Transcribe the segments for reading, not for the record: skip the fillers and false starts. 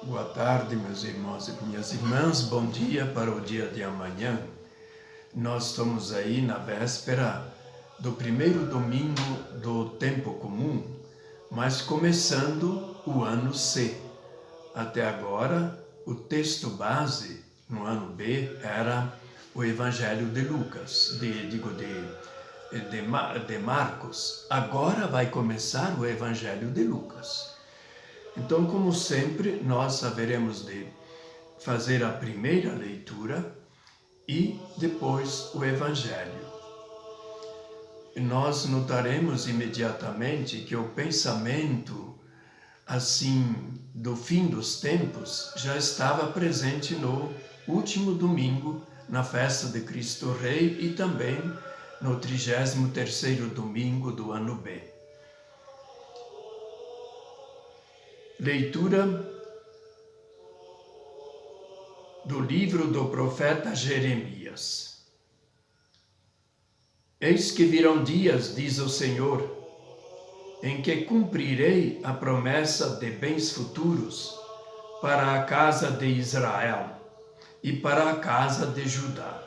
Boa tarde, meus irmãos e minhas irmãs. Bom dia para o dia de amanhã. Nós estamos aí na véspera do primeiro domingo do tempo comum, mas começando o ano C. Até agora, o texto base no ano B era o Evangelho de Lucas, de Marcos. Agora vai começar o Evangelho de Lucas. Então, como sempre, nós haveremos de fazer a primeira leitura e depois o Evangelho. Nós notaremos imediatamente que o pensamento, assim, do fim dos tempos, já estava presente no último domingo, na festa de Cristo Rei e também no 33º domingo do ano B. Leitura do livro do profeta Jeremias. Eis que virão dias, diz o Senhor, em que cumprirei a promessa de bens futuros para a casa de Israel e para a casa de Judá.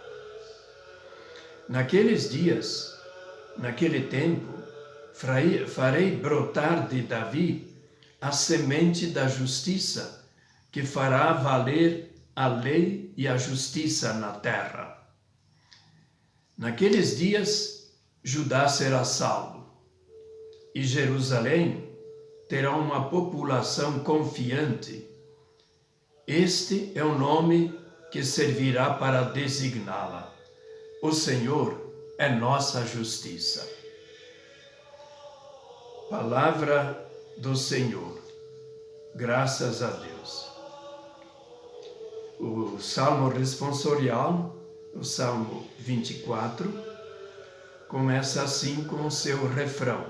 Naqueles dias, naquele tempo, farei brotar de Davi a semente da justiça, que fará valer a lei e a justiça na terra. Naqueles dias, Judá será salvo, e Jerusalém terá uma população confiante. Este é o nome que servirá para designá-la. O Senhor é nossa justiça. Palavra do Senhor. Graças a Deus. O Salmo responsorial, o Salmo 24, começa assim com o seu refrão.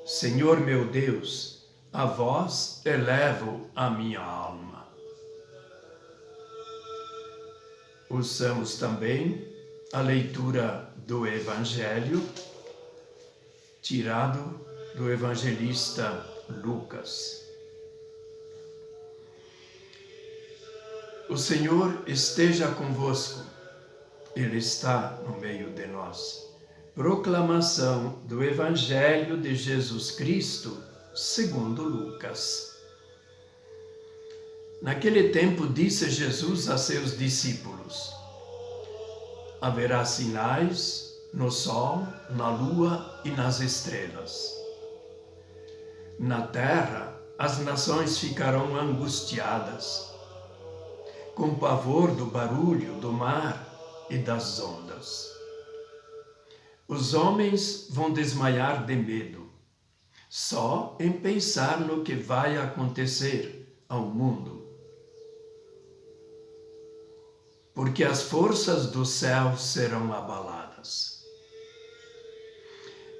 Senhor meu Deus, a vós elevo a minha alma. Ouçamos também a leitura do Evangelho, tirado do evangelista Lucas. O Senhor esteja convosco, Ele está no meio de nós. Proclamação do Evangelho de Jesus Cristo, segundo Lucas. Naquele tempo disse Jesus a seus discípulos: haverá sinais no sol, na lua e nas estrelas. Na terra, as nações ficarão angustiadas, com pavor do barulho do mar e das ondas. Os homens vão desmaiar de medo, só em pensar no que vai acontecer ao mundo. Porque as forças do céu serão abaladas.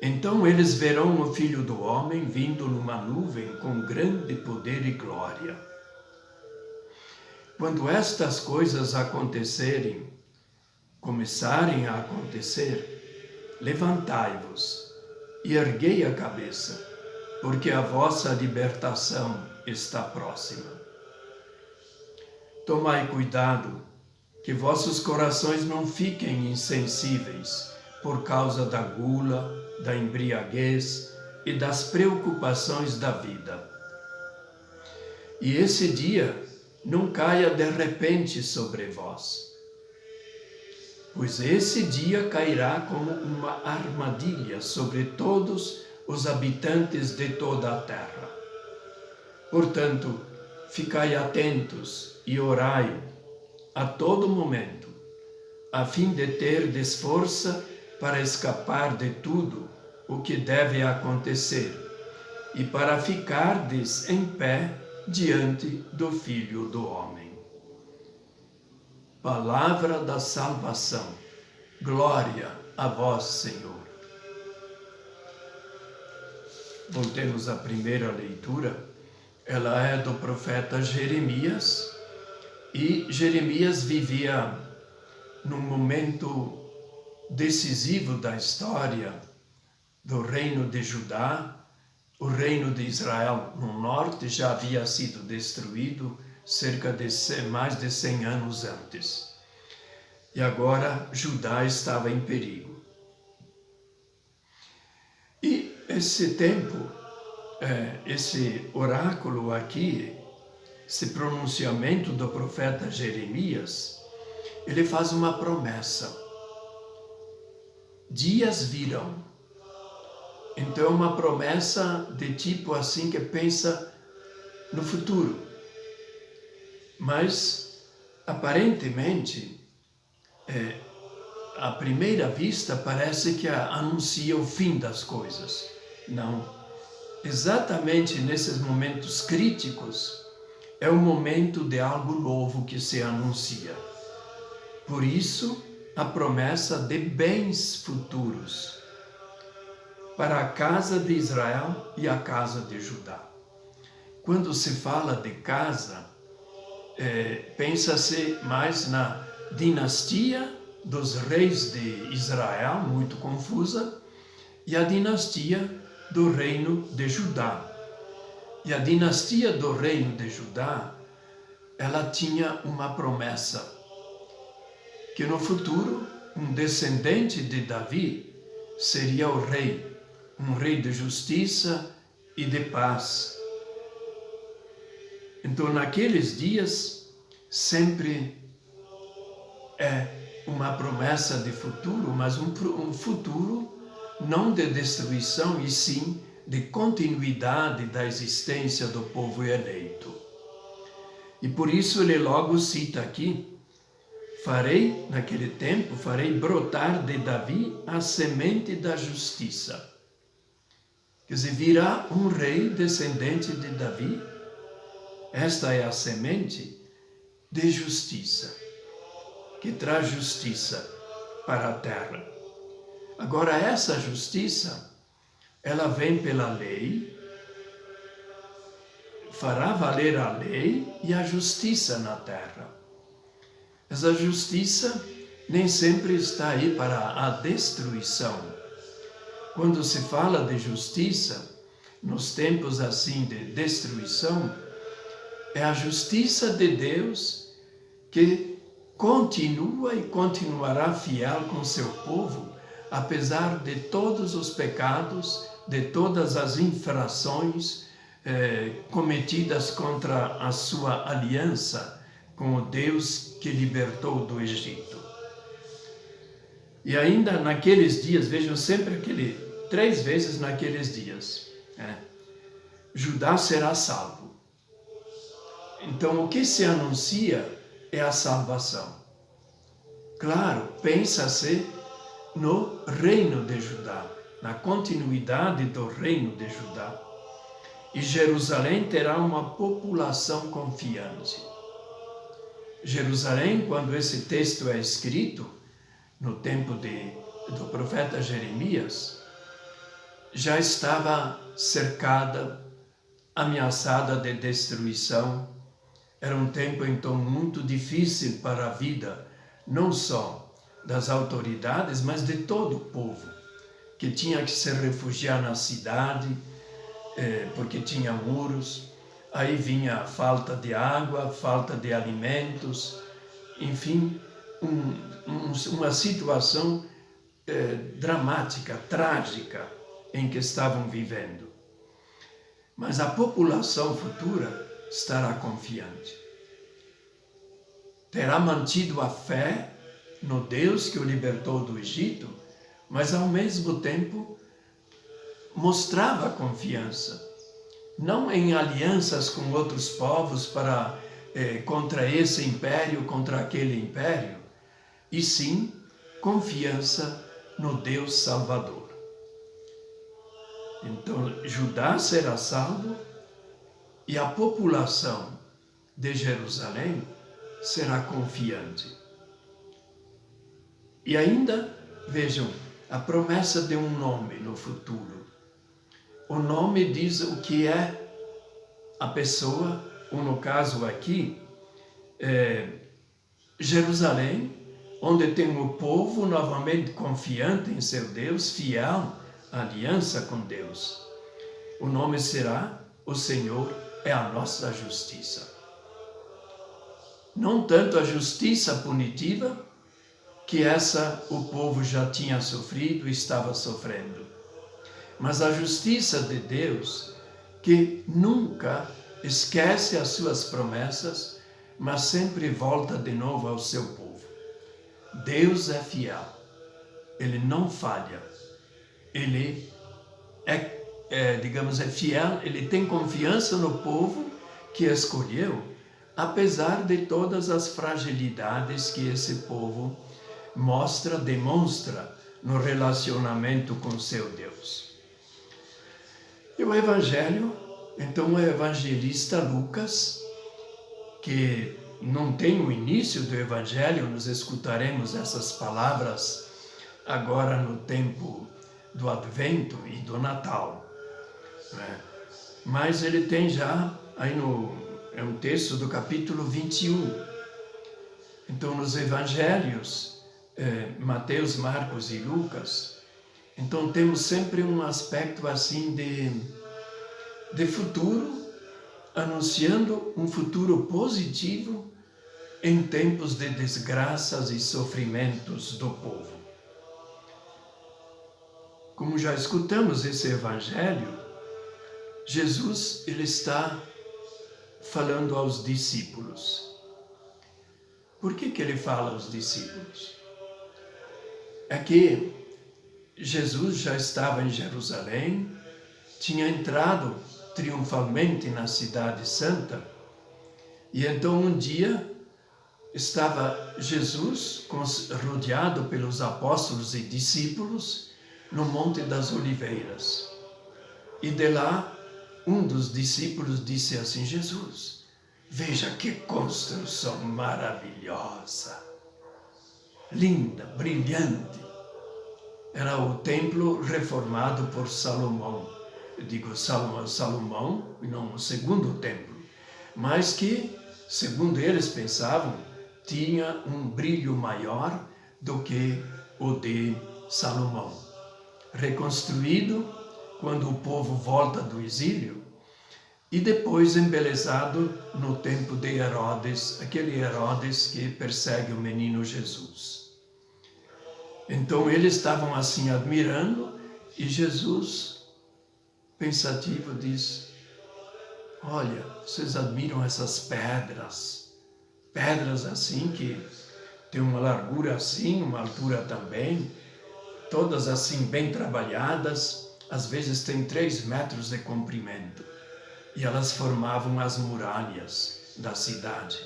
Então eles verão o Filho do Homem vindo numa nuvem com grande poder e glória. Quando estas coisas começarem a acontecer, levantai-vos e erguei a cabeça, porque a vossa libertação está próxima. Tomai cuidado, que vossos corações não fiquem insensíveis por causa da gula, da embriaguez e das preocupações da vida. E esse dia não caia de repente sobre vós, pois esse dia cairá como uma armadilha sobre todos os habitantes de toda a terra. Portanto, ficai atentos e orai a todo momento, a fim de terdes força para escapar de tudo o que deve acontecer e para ficardes em pé diante do Filho do Homem. Palavra da salvação. Glória a vós, Senhor. Voltemos à primeira leitura. Ela é do profeta Jeremias, e Jeremias vivia num momento decisivo da história do reino de Judá, O reino de Israel no norte já havia sido destruído cerca de mais de 100 anos antes. E agora Judá estava em perigo. E esse tempo, esse oráculo aqui, esse pronunciamento do profeta Jeremias, ele faz uma promessa. Dias virão. Então é uma promessa de tipo assim que pensa no futuro. Mas, aparentemente, à primeira vista, parece que anuncia o fim das coisas. Não. Exatamente nesses momentos críticos, é o momento de algo novo que se anuncia. Por isso, a promessa de bens futuros para a casa de Israel e a casa de Judá. Quando se fala de casa, pensa-se mais na dinastia dos reis de Israel, muito confusa, e a dinastia do reino de Judá. E a dinastia do reino de Judá, ela tinha uma promessa, que no futuro um descendente de Davi seria o rei, um rei de justiça e de paz. Então, naqueles dias, sempre é uma promessa de futuro, mas um futuro não de destruição, e sim de continuidade da existência do povo eleito. E por isso ele logo cita aqui: naquele tempo, farei brotar de Davi a semente da justiça. Quer dizer, virá um rei descendente de Davi. Esta é a semente de justiça, que traz justiça para a terra. Agora, essa justiça, ela vem pela lei, fará valer a lei e a justiça na terra. Essa justiça nem sempre está aí para a destruição. Quando se fala de justiça, nos tempos assim de destruição, é a justiça de Deus que continua e continuará fiel com seu povo, apesar de todos os pecados, de todas as infrações cometidas contra a sua aliança com o Deus que libertou do Egito. E ainda naqueles dias, vejam sempre 3 vezes naqueles dias, Judá será salvo. Então, o que se anuncia é a salvação. Claro, pensa-se no reino de Judá, na continuidade do reino de Judá. E Jerusalém terá uma população confiante. Jerusalém, quando esse texto é escrito, no tempo do profeta Jeremias, já estava cercada, ameaçada de destruição. Era um tempo, então, muito difícil para a vida, não só das autoridades, mas de todo o povo, que tinha que se refugiar na cidade, porque tinha muros. Aí vinha a falta de água, falta de alimentos, enfim, uma situação dramática, trágica, em que estavam vivendo. Mas a população futura estará confiante. Terá mantido a fé no Deus que o libertou do Egito, mas ao mesmo tempo mostrava confiança, não em alianças com outros povos contra esse império, contra aquele império, e sim confiança no Deus Salvador. Então, Judá será salvo e a população de Jerusalém será confiante. E ainda, vejam, a promessa de um nome no futuro. O nome diz o que é a pessoa, ou no caso aqui, Jerusalém, onde tem o povo novamente confiante em seu Deus, fiel à aliança com Deus. O nome será: o Senhor é a nossa justiça. Não tanto a justiça punitiva, que essa o povo já tinha sofrido e estava sofrendo, mas a justiça de Deus, que nunca esquece as suas promessas, mas sempre volta de novo ao seu povo. Deus é fiel, Ele não falha, Ele é fiel, Ele tem confiança no povo que escolheu, apesar de todas as fragilidades que esse povo demonstra no relacionamento com seu Deus. E o Evangelho, então o evangelista Lucas, que não tem o início do Evangelho, nós escutaremos essas palavras agora no tempo do Advento e do Natal, né? Mas ele tem já, é um texto do capítulo 21. Então nos Evangelhos, Mateus, Marcos e Lucas, então temos sempre um aspecto assim de futuro, anunciando um futuro positivo em tempos de desgraças e sofrimentos do povo. Como já escutamos esse Evangelho, Jesus ele está falando aos discípulos. Por que ele fala aos discípulos? É que Jesus já estava em Jerusalém, tinha entrado triunfalmente na Cidade Santa, e então um dia estava Jesus rodeado pelos apóstolos e discípulos no Monte das Oliveiras. E de lá, um dos discípulos disse assim: Jesus, veja que construção maravilhosa, linda, brilhante. Era o templo reformado por Salomão. Eu digo Salomão, e não o segundo templo, mas que, segundo eles pensavam, tinha um brilho maior do que o de Salomão. Reconstruído quando o povo volta do exílio e depois embelezado no tempo de Herodes, aquele Herodes que persegue o menino Jesus. Então eles estavam assim admirando e Jesus, pensativo, diz: olha, vocês admiram essas pedras assim que tem uma largura assim, uma altura também, todas assim bem trabalhadas, às vezes tem 3 metros de comprimento, e elas formavam as muralhas da cidade.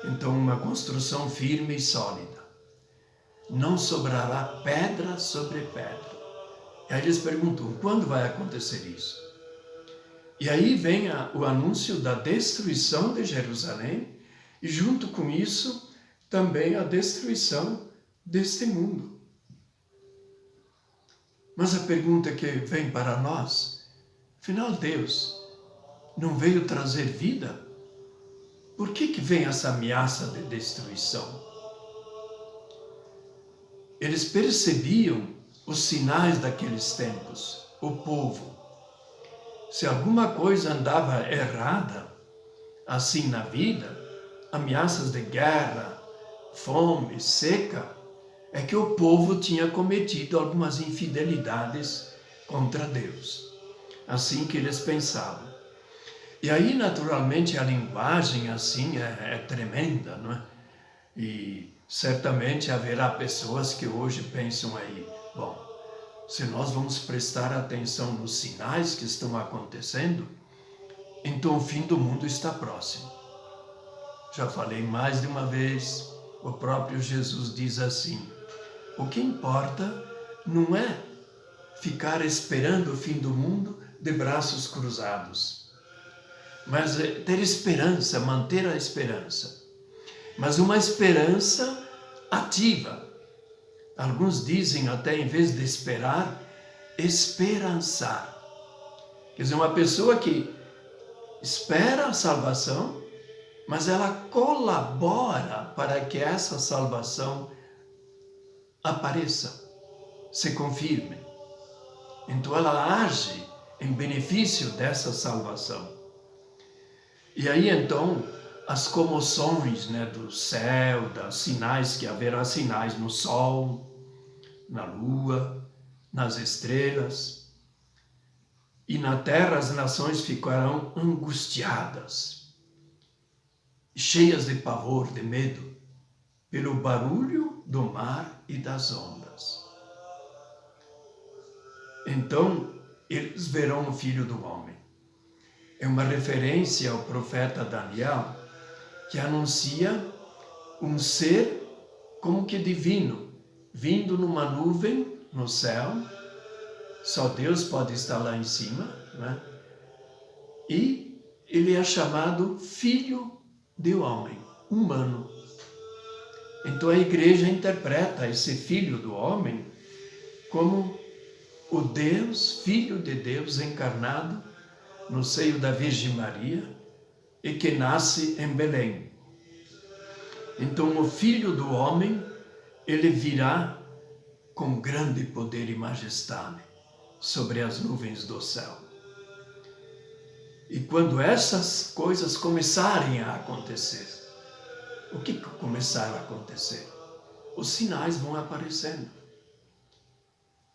Então uma construção firme e sólida. Não sobrará pedra sobre pedra. E aí eles perguntam: quando vai acontecer isso? E aí vem o anúncio da destruição de Jerusalém, e junto com isso também a destruição deste mundo. Mas a pergunta que vem para nós: afinal, Deus não veio trazer vida? Por que vem essa ameaça de destruição? Eles percebiam os sinais daqueles tempos, o povo. Se alguma coisa andava errada, assim na vida, ameaças de guerra, fome, seca, é que o povo tinha cometido algumas infidelidades contra Deus. Assim que eles pensavam. E aí, naturalmente, a linguagem assim é tremenda, não é? E certamente haverá pessoas que hoje pensam aí: bom, se nós vamos prestar atenção nos sinais que estão acontecendo, então o fim do mundo está próximo. Já falei mais de uma vez, o próprio Jesus diz assim: o que importa não é ficar esperando o fim do mundo de braços cruzados, mas é ter esperança, manter a esperança. Mas uma esperança ativa. Alguns dizem até, em vez de esperar, esperançar. Quer dizer, uma pessoa que espera a salvação, mas ela colabora para que essa salvação apareça, se confirme. Então ela age em benefício dessa salvação. E aí então as comoções, né, do céu, das sinais, que haverá sinais no sol, na lua, nas estrelas, e na terra as nações ficarão angustiadas, cheias de pavor, de medo, pelo barulho do mar e das ondas. Então eles verão o Filho do Homem. É uma referência ao profeta Daniel, que anuncia um ser como que divino, vindo numa nuvem no céu. Só Deus pode estar lá em cima, né? E ele é chamado Filho de Homem, humano. Então a igreja interpreta esse Filho do Homem como o Deus, Filho de Deus encarnado no seio da Virgem Maria e que nasce em Belém. Então o Filho do Homem, ele virá com grande poder e majestade sobre as nuvens do céu. E quando essas coisas começarem a acontecer, o que começar a acontecer? Os sinais vão aparecendo.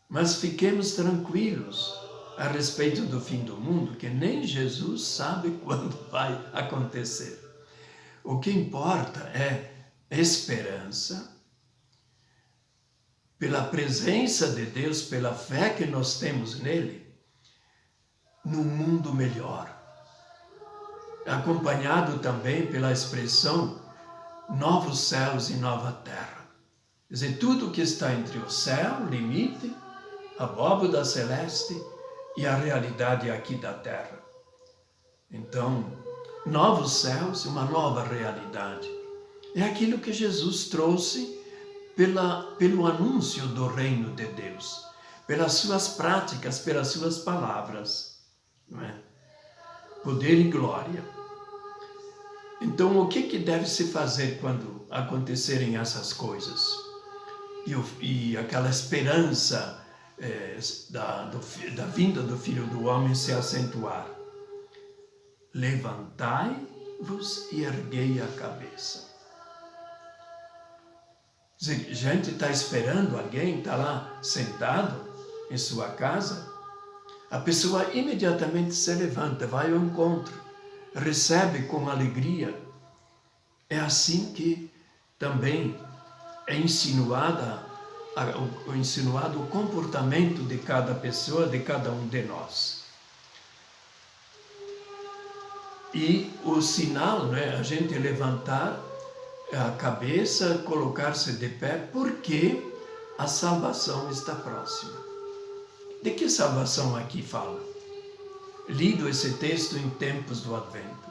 Mas fiquemos tranquilos a respeito do fim do mundo, que nem Jesus sabe quando vai acontecer. O que importa é esperança, pela presença de Deus, pela fé que nós temos nele, num mundo melhor. Acompanhado também pela expressão novos céus e nova terra. Quer dizer, tudo que está entre o céu, limite, a abóbada celeste e a realidade aqui da terra. Então, novos céus e uma nova realidade. É aquilo que Jesus trouxe pelo anúncio do reino de Deus, pelas suas práticas, pelas suas palavras, não é? Poder e glória. Então, o que deve se fazer quando acontecerem essas coisas? E aquela esperança da vinda do Filho do Homem se acentuar. Levantai-vos e erguei a cabeça. Gente está esperando alguém, está lá sentado em sua casa, a pessoa imediatamente se levanta, vai ao encontro, recebe com alegria. É assim que também é insinuado o comportamento de cada pessoa, de cada um de nós. E o sinal, né, a gente levantar a cabeça, colocar-se de pé, porque a salvação está próxima. De que salvação aqui fala? Lido esse texto em tempos do Advento,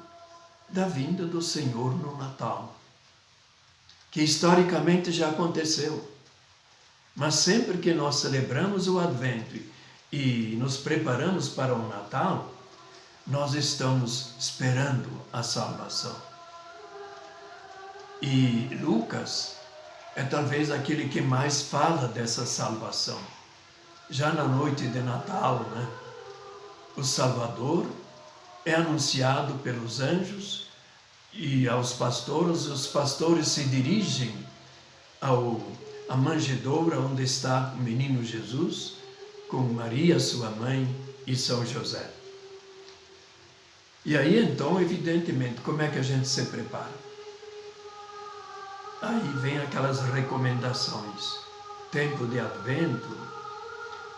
da vinda do Senhor no Natal, que historicamente já aconteceu. Mas sempre que nós celebramos o Advento e nos preparamos para o Natal, nós estamos esperando a salvação. E Lucas é talvez aquele que mais fala dessa salvação. Já na noite de Natal, né? O Salvador é anunciado pelos anjos e aos pastores. Os pastores se dirigem à manjedoura onde está o menino Jesus, com Maria, sua mãe, e São José. E aí, então, evidentemente, como é que a gente se prepara? Aí vem aquelas recomendações. Tempo de Advento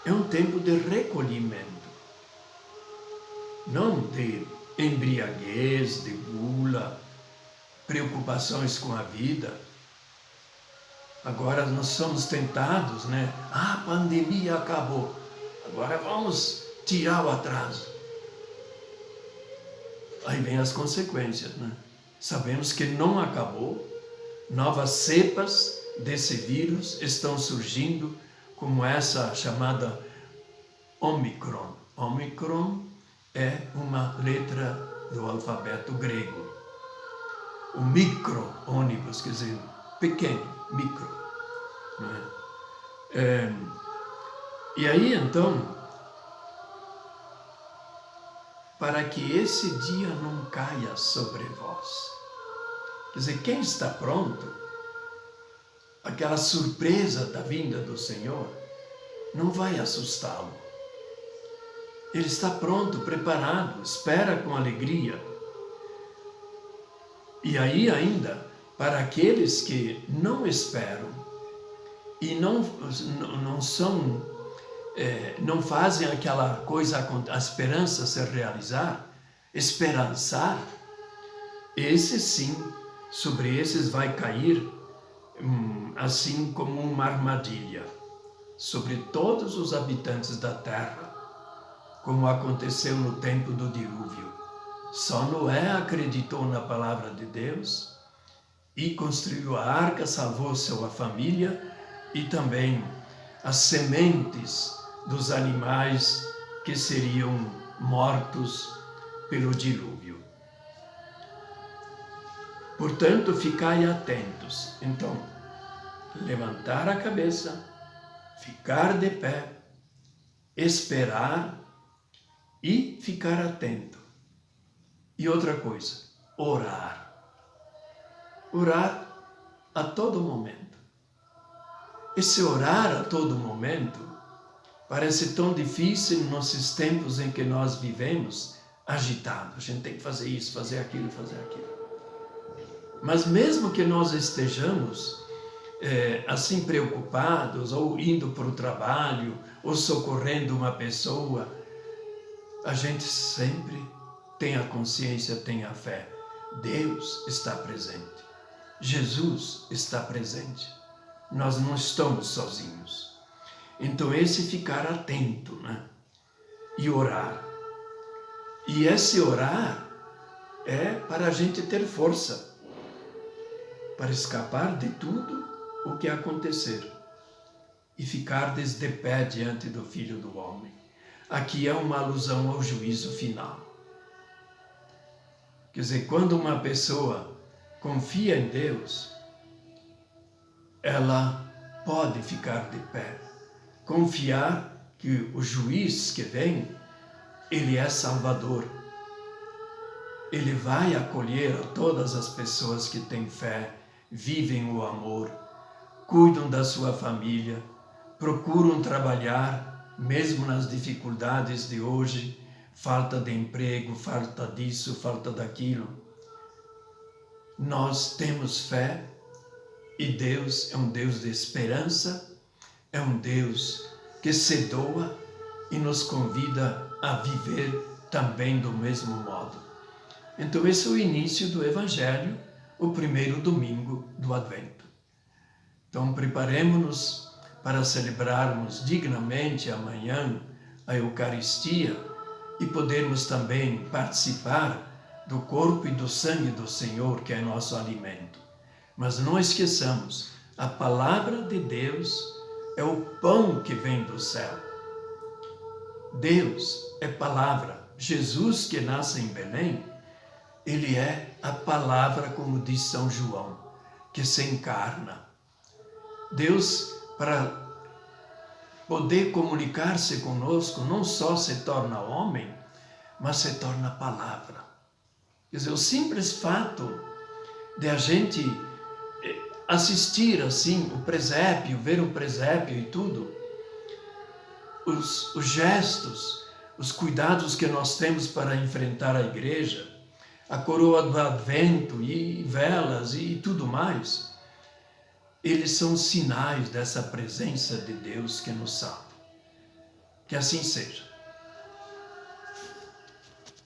é um tempo de recolhimento, não de embriaguez, de gula, preocupações com a vida. Agora nós somos tentados, né? A pandemia acabou, agora vamos tirar o atraso. Aí vem as consequências, né? Sabemos que não acabou. Novas cepas desse vírus estão surgindo, como essa chamada Omicron. Omicron é uma letra do alfabeto grego. O micro-ônibus, quer dizer, pequeno, micro. Né? E aí, então, para que esse dia não caia sobre vós. Quer dizer, quem está pronto, aquela surpresa da vinda do Senhor, não vai assustá-lo. Ele está pronto, preparado, espera com alegria. E aí ainda, para aqueles que não esperam e não fazem aquela coisa, a esperança se realizar, esperançar, esses sim, sobre esses vai cair assim como uma armadilha, sobre todos os habitantes da terra, como aconteceu no tempo do dilúvio. Só Noé acreditou na palavra de Deus e construiu a arca, salvou sua família e também as sementes dos animais que seriam mortos pelo dilúvio. Portanto, ficai atentos. Então, levantar a cabeça, ficar de pé, esperar e ficar atento. E outra coisa, orar. Orar a todo momento. Esse orar a todo momento parece tão difícil nesses tempos em que nós vivemos, agitados. A gente tem que fazer isso, fazer aquilo, fazer aquilo. Mas mesmo que nós estejamos assim preocupados, ou indo para o trabalho, ou socorrendo uma pessoa, a gente sempre tem a consciência, tem a fé. Deus está presente. Jesus está presente. Nós não estamos sozinhos. Então esse ficar atento, né? E orar. E esse orar é para a gente ter força, para escapar de tudo o que acontecer e ficar de pé diante do Filho do Homem. Aqui é uma alusão ao juízo final. Quer dizer, quando uma pessoa confia em Deus, ela pode ficar de pé, confiar que o juiz que vem, ele é Salvador. Ele vai acolher a todas as pessoas que têm fé, vivem o amor, cuidam da sua família, procuram trabalhar, mesmo nas dificuldades de hoje, falta de emprego, falta disso, falta daquilo. Nós temos fé e Deus é um Deus de esperança, é um Deus que se doa e nos convida a viver também do mesmo modo. Então esse é o início do Evangelho, o primeiro domingo do Advento. Então preparemo-nos para celebrarmos dignamente amanhã a Eucaristia e podermos também participar do corpo e do sangue do Senhor, que é nosso alimento. Mas não esqueçamos, a palavra de Deus é o pão que vem do céu. Deus é palavra. Jesus, que nasce em Belém, ele é a palavra, como diz São João, que se encarna. Deus, para poder comunicar-se conosco, não só se torna homem, mas se torna palavra. Quer dizer, o simples fato de a gente assistir assim o presépio, ver o presépio e tudo, os gestos, os cuidados que nós temos para enfrentar a igreja, a coroa do Advento e velas e tudo mais, eles são sinais dessa presença de Deus que nos salva. Que assim seja.